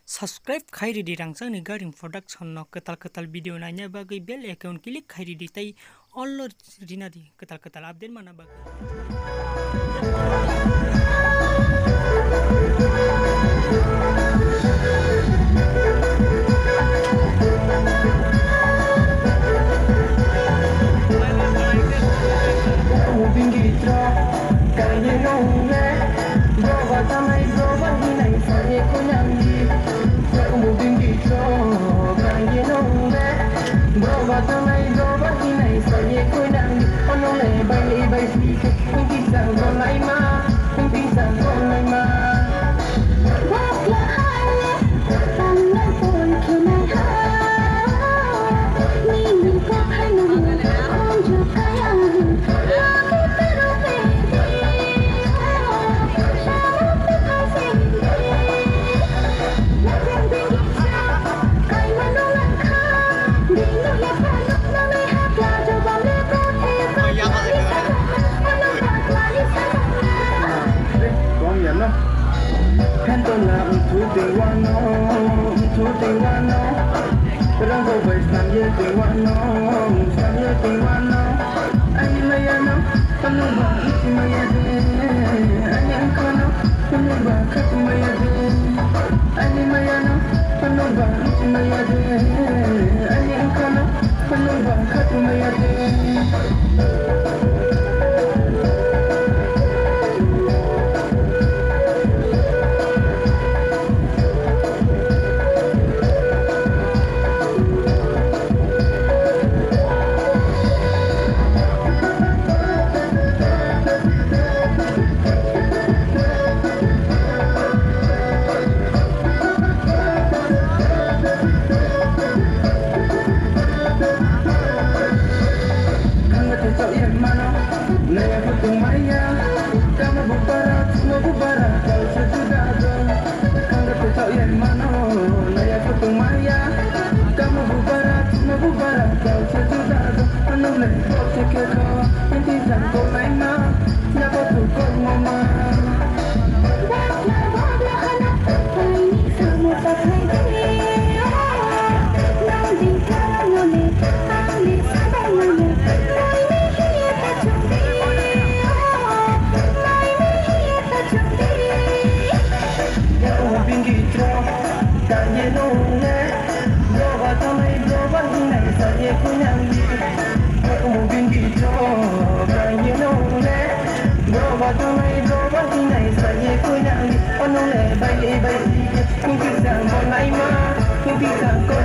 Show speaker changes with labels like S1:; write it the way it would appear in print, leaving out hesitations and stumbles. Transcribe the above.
S1: Subscribe khairi di rangsang ni garing production no ketal video nanya bagi bel account klik khairi di tai all rina di ketal update mana bagi.
S2: Hãy subscribe cho kênh Ghiền Mì Gõ để không bỏ lỡ những video hấp dẫn.